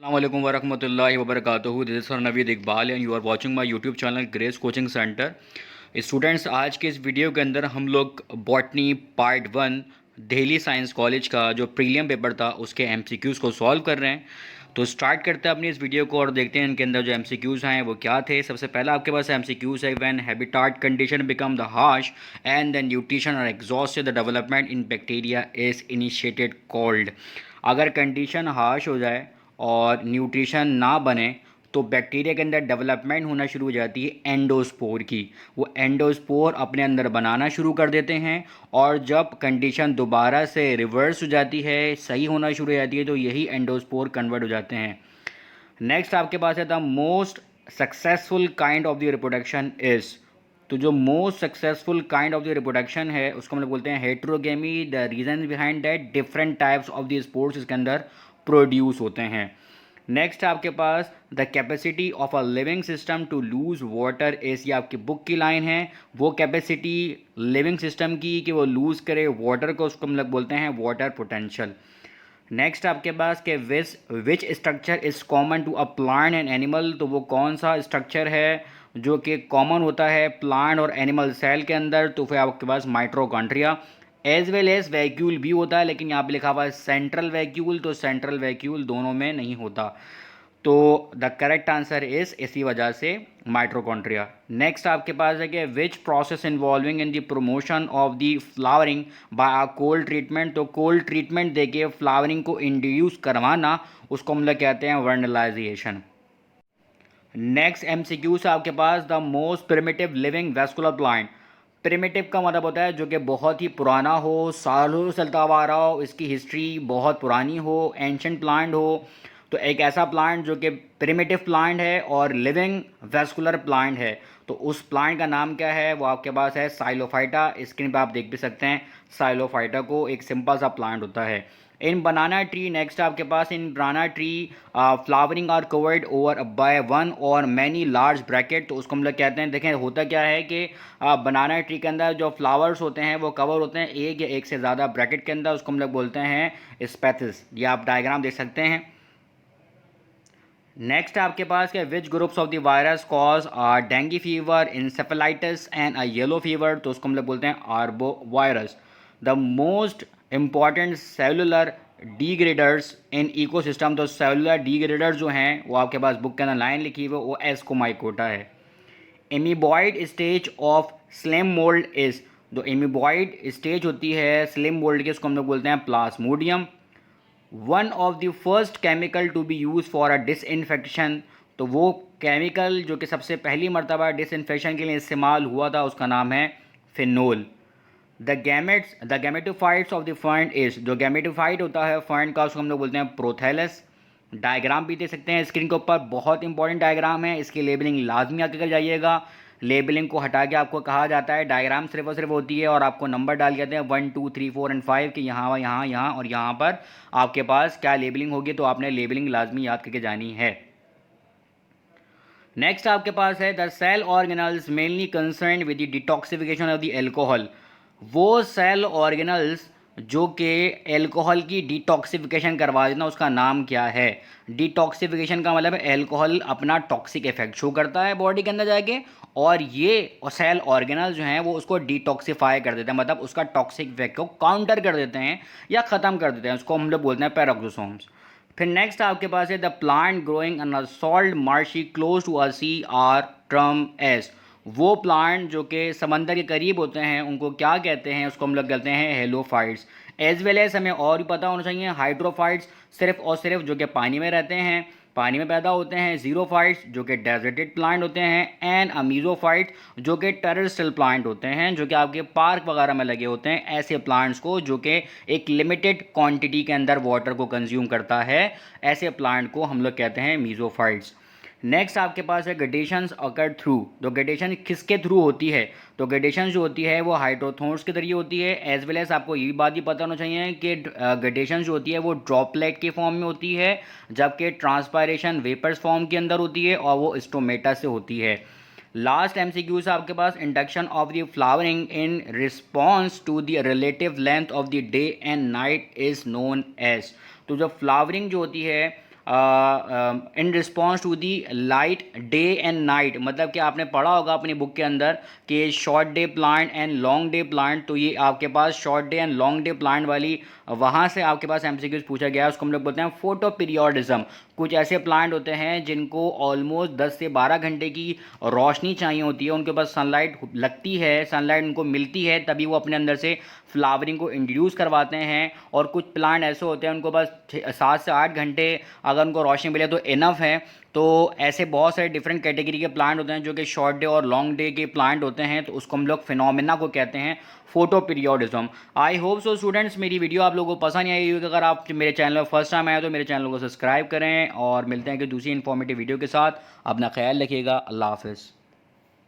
Assalamualaikum warahmatullahi wabarakatuh. This is Sir Naveed Iqbal and you are watching my YouTube channel Grace Coaching Center. Students, आज के इस video के अंदर हम लोग botany part 1 Delhi science college का जो प्रीलियम पेपर था उसके एमसीक्यूज़ को सॉल्व कर रहे हैं। तो स्टार्ट करते हैं अपनी इस वीडियो को और देखते हैं इनके अंदर जो एमसीक्यूज़ हैं वो क्या थे। सबसे पहला आपके पास एमसीक्यूज़ है, when habitat condition become the harsh and the nutrition और exhausted the development in bacteria is initiated called. अगर कंडीशन हार्श हो जाए और न्यूट्रिशन ना बने तो बैक्टीरिया के अंदर डेवलपमेंट होना शुरू हो जाती है एंडोस्पोर की। वो एंडोस्पोर अपने अंदर बनाना शुरू कर देते हैं और जब कंडीशन दोबारा से रिवर्स हो जाती है, सही होना शुरू हो जाती है, तो यही एंडोस्पोर कन्वर्ट हो जाते हैं। नेक्स्ट आपके पास है the most successful kind of the reproduction is. तो जो most successful kind of the reproduction है उसको हम लोग बोलते हैं heterogamy. The reason behind that different types of the spores इसके अंदर प्रोड्यूस होते हैं। नेक्स्ट आपके पास the capacity of a living system to lose water is, ये आपकी बुक की लाइन है। वो कैपेसिटी लिविंग सिस्टम की कि वो लूज़ करे वाटर को, उसको हम लोग बोलते हैं वाटर पोटेंशियल। नेक्स्ट आपके पास के which structure is common to a plant and animal. तो वो कौन सा स्ट्रक्चर है जो कि कॉमन होता है प्लांट और एनिमल सेल के अंदर। तो फिर आपके पास mitochondria as well as vacuole भी होता है, लेकिन यहाँ पे लिखा हुआ है सेंट्रल वैक्यूल, तो सेंट्रल वैक्यूल दोनों में नहीं होता। तो द करेक्ट आंसर इज इसी वजह से माइट्रोकॉन्ड्रिया। नेक्स्ट आपके पास है कि which process involving in the promotion of the flowering by a cold treatment. तो कोल्ड ट्रीटमेंट देके फ्लावरिंग को इंड्यूस करवाना उसको हम लोग कहते हैं वर्नलाइजेशन। नेक्स्ट एमसीक्यू से आपके पास the most primitive living vascular plant. Primitive का मतलब होता है जो कि बहुत ही पुराना हो, सालों से चलता हुआ आ रहा हो, इसकी हिस्ट्री बहुत पुरानी हो, एंशंट प्लांट हो। तो एक ऐसा प्लांट जो कि प्रिमिटिव प्लांट है और लिविंग वेस्कुलर प्लांट है, तो उस प्लांट का नाम क्या है? वो आपके पास है साइलोफाइटा। स्क्रीन पे आप देख भी सकते हैं साइलोफाइटा को, एक सिंपल सा प्लांट होता है। इन बनाना ट्री, नेक्स्ट आपके पास in banana tree flowering are covered over by one और मैनी लार्ज ब्रैकेट। तो उसको हम लोग कहते हैं, देखें होता क्या है कि बनाना ट्री के अंदर जो फ्लावर्स होते हैं वो कवर होते हैं एक या एक से ज़्यादा ब्रैकेट के अंदर, उसको हम लोग बोलते हैं स्पेथिस। ये आप डायग्राम देख सकते हैं। नेक्स्ट आपके पास क्या, which groups of the virus cause dengue fever, encephalitis and a yellow fever. तो उसको हम लोग बोलते हैं arbovirus. The most important cellular degraders in ecosystem. तो सेलुलर डिग्रेडर्स जो हैं वो आपके पास बुक के अंदर लाइन लिखी हुई है, वो एस्कोमाइकोटा है। Amoeboid stage of slim mould is. जो एमीबॉइड स्टेज होती है स्लिम मोल्ड की, उसको हम लोग बोलते हैं plasmodium. One of the first chemical to be use for a disinfection. तो वो केमिकल जो कि सबसे पहली मरतबा डिसइंफेक्शन के लिए इस्तेमाल हुआ था उसका नाम है phenol. The gametophytes of the fern is. जो गैमेटोफाइट होता है फर्न का उसको हम लोग बोलते हैं प्रोथेलस। डायग्राम भी दे सकते हैं स्क्रीन के ऊपर, बहुत इंपॉर्टेंट डायग्राम है, इसकी लेबलिंग लाजमी आके कर जाइएगा। लेबलिंग को हटा के आपको कहा जाता है डायग्राम सिर्फ और सिर्फ होती है और आपको नंबर डाल देते हैं 1 2 3 4 एंड 5 कि यहाँ यहाँ यहाँ और यहाँ पर आपके पास क्या लेबलिंग होगी, तो आपने लेबलिंग लाजमी याद करके जानी है। नेक्स्ट आपके पास है the cell organelles mainly concern with the detoxification of the alcohol. वो सेल ऑर्गेनल्स जो कि एल्कोहल की डिटॉक्सिफिकेशन करवा देना, उसका नाम क्या है? डिटॉक्सिफिकेशन का मतलब है एल्कोहल अपना टॉक्सिक इफेक्ट शो करता है बॉडी के अंदर जाके, और ये सेल ऑर्गेनल जो हैं वो उसको डिटॉक्सिफाई कर देते हैं, मतलब उसका टॉक्सिक इफेक्ट को काउंटर कर देते हैं या ख़त्म कर देते हैं, उसको हम लोग बोलते हैं पैरोक्सोसोम्स। फिर नेक्स्ट आपके पास है the plant growing on a salt marshy close to a sea are term as. वो प्लांट जो कि समंदर के करीब होते हैं उनको क्या कहते हैं? उसको हम लोग कहते हैं हेलोफाइट्स। एज वेल एज हमें और भी पता होना चाहिए हाइड्रोफाइट्स, सिर्फ और सिर्फ जो कि पानी में रहते हैं, पानी में पैदा होते हैं। जीरोफाइट्स जो कि डेजर्टेड प्लांट होते हैं, एंड अमीजोफाइट्स जो कि टेरेस्ट्रियल प्लांट होते हैं, जो कि आपके पार्क वगैरह में लगे होते हैं। ऐसे प्लांट्स को जो कि एक लिमिटेड क्वांटिटी के अंदर वाटर को कंज्यूम करता है, ऐसे प्लांट को हम लोग कहते हैं मीजोफाइट्स। नेक्स्ट आपके पास है ग्रेडेशंस अकर थ्रू। तो ग्रेडेशन किसके थ्रू होती है? तो ग्रेडेशन जो होती है वो हाइड्रोथोन्स के जरिए होती है। एज वेल एज आपको ये बात ही पता होना चाहिए कि ग्रेडेशन जो होती है वो ड्रॉपलेट के फॉर्म में होती है, जबकि ट्रांसपायरेशन वेपर्स फॉर्म के अंदर होती है और वो स्टोमेटा से होती है। लास्ट एमसीक्यू से आपके पास induction of the flowering in response to the relative length of the day and night is known as. तो जब फ्लावरिंग जो होती है in response to the light day and night, मतलब कि आपने पढ़ा होगा अपनी बुक के अंदर कि short day plant and long day plant, तो ये आपके पास short day and long day plant वाली वहाँ से आपके पास एमसीक्यूज पूछा गया है। उसको हम लोग बोलते हैं फोटो पीरियोडिज्म। कुछ ऐसे प्लांट होते हैं जिनको ऑलमोस्ट 10 से 12 घंटे की रोशनी चाहिए होती है, उनके पास सनलाइट लगती है, सनलाइट उनको मिलती है, तभी वो अपने अंदर से फ्लावरिंग को इंड्यूस करवाते हैं। और कुछ प्लांट ऐसे होते हैं उनको बस 7 से 8 घंटे अगर उनको रोशनी मिले तो इनफ है। तो ऐसे बहुत सारे डिफरेंट कैटेगरी के प्लांट होते हैं जो कि शॉर्ट डे और लॉन्ग डे के प्लांट होते हैं, तो उसको हम लोग फिनोमेना को कहते हैं photo periodism. I hope so students मेरी वीडियो आप लोगों को पसंद आई होगी। अगर आप मेरे चैनल में फर्स्ट टाइम आए तो मेरे चैनल को सब्सक्राइब करें, और मिलते हैं कि दूसरी इन्फॉर्मेटिव वीडियो के साथ। अपना ख्याल रखिएगा। अल्लाह हाफिज़।